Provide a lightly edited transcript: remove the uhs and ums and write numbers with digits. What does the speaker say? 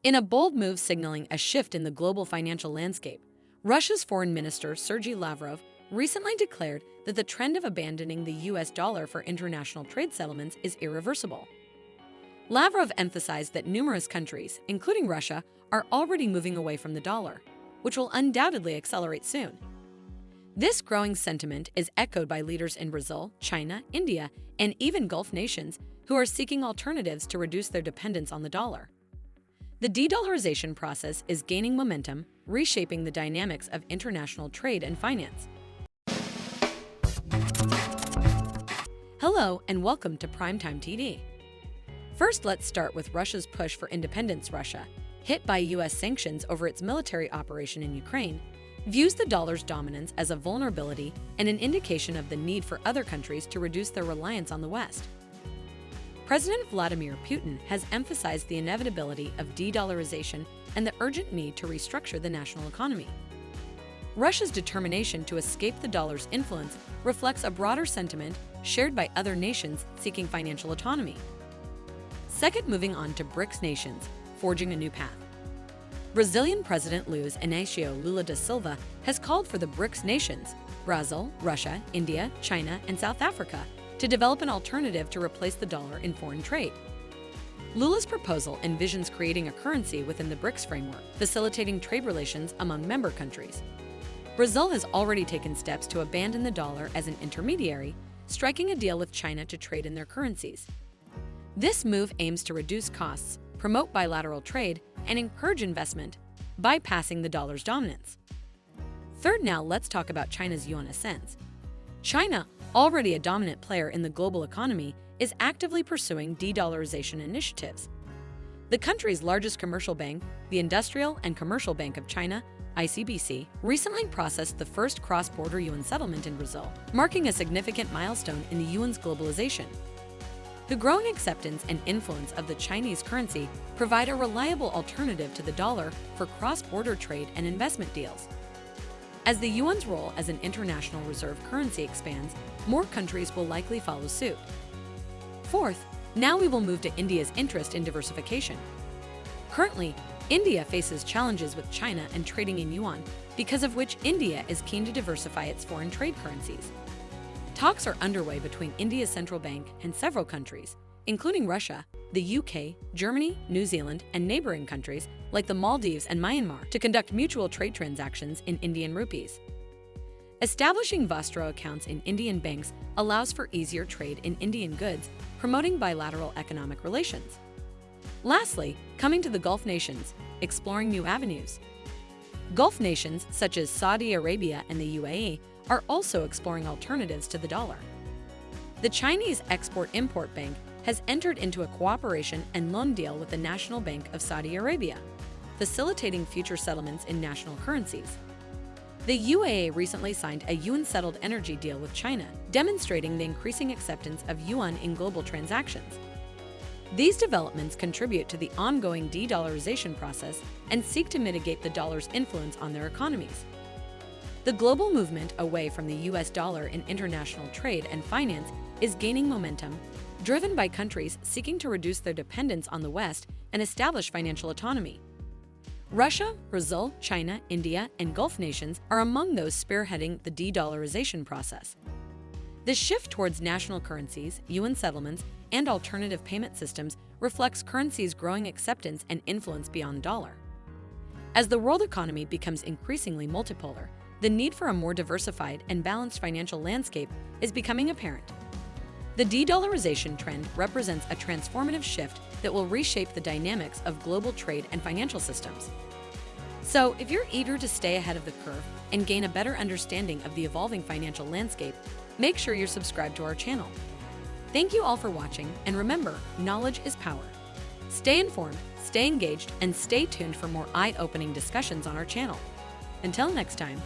In a bold move signaling a shift in the global financial landscape, Russia's Foreign Minister Sergey Lavrov recently declared that the trend of abandoning the US dollar for international trade settlements is irreversible. Lavrov emphasized that numerous countries, including Russia, are already moving away from the dollar, which will undoubtedly accelerate soon. This growing sentiment is echoed by leaders in Brazil, China, India, and even Gulf nations who are seeking alternatives to reduce their dependence on the dollar. The de-dollarization process is gaining momentum, reshaping the dynamics of international trade and finance. Hello and welcome to Primetime TV. First, let's start with Russia's push for independence. Russia, hit by U.S. sanctions over its military operation in Ukraine, views the dollar's dominance as a vulnerability and an indication of the need for other countries to reduce their reliance on the West. President Vladimir Putin has emphasized the inevitability of de-dollarization and the urgent need to restructure the national economy. Russia's determination to escape the dollar's influence reflects a broader sentiment shared by other nations seeking financial autonomy. Second, moving on to BRICS nations, forging a new path. Brazilian President Luiz Inácio Lula da Silva has called for the BRICS nations, Brazil, Russia, India, China, and South Africa, to develop an alternative to replace the dollar in foreign trade. Lula's proposal envisions creating a currency within the BRICS framework, facilitating trade relations among member countries. Brazil has already taken steps to abandon the dollar as an intermediary, striking a deal with China to trade in their currencies. This move aims to reduce costs, promote bilateral trade, and encourage investment, bypassing the dollar's dominance. Third, now let's talk about China's yuan ascents. China, already a dominant player in the global economy, is actively pursuing de-dollarization initiatives. The country's largest commercial bank, the Industrial and Commercial Bank of China, ICBC, recently processed the first cross-border yuan settlement in Brazil, marking a significant milestone in the yuan's globalization. The growing acceptance and influence of the Chinese currency provide a reliable alternative to the dollar for cross-border trade and investment deals. As the yuan's role as an international reserve currency expands, more countries will likely follow suit. Fourth, now we will move to India's interest in diversification. Currently, India faces challenges with China and trading in yuan, because of which India is keen to diversify its foreign trade currencies. Talks are underway between India's central bank and several countries, including Russia, the UK, Germany, New Zealand, and neighboring countries like the Maldives and Myanmar to conduct mutual trade transactions in Indian rupees. Establishing Vostro accounts in Indian banks allows for easier trade in Indian goods, promoting bilateral economic relations. Lastly, coming to the Gulf nations, exploring new avenues. Gulf nations such as Saudi Arabia and the UAE are also exploring alternatives to the dollar. The Chinese Export-Import Bank has entered into a cooperation and loan deal with the National Bank of Saudi Arabia, facilitating future settlements in national currencies. The UAE recently signed a yuan-settled energy deal with China, demonstrating the increasing acceptance of yuan in global transactions. These developments contribute to the ongoing de-dollarization process and seek to mitigate the dollar's influence on their economies. The global movement away from the US dollar in international trade and finance is gaining momentum, driven by countries seeking to reduce their dependence on the West and establish financial autonomy. Russia, Brazil, China, India, and Gulf nations are among those spearheading the de-dollarization process. This shift towards national currencies, yuan settlements, and alternative payment systems reflects currency's growing acceptance and influence beyond the dollar. As the world economy becomes increasingly multipolar, the need for a more diversified and balanced financial landscape is becoming apparent. The de-dollarization trend represents a transformative shift that will reshape the dynamics of global trade and financial systems. So, if you're eager to stay ahead of the curve and gain a better understanding of the evolving financial landscape, make sure you're subscribed to our channel. Thank you all for watching, and remember, knowledge is power. Stay informed, stay engaged, and stay tuned for more eye-opening discussions on our channel. Until next time.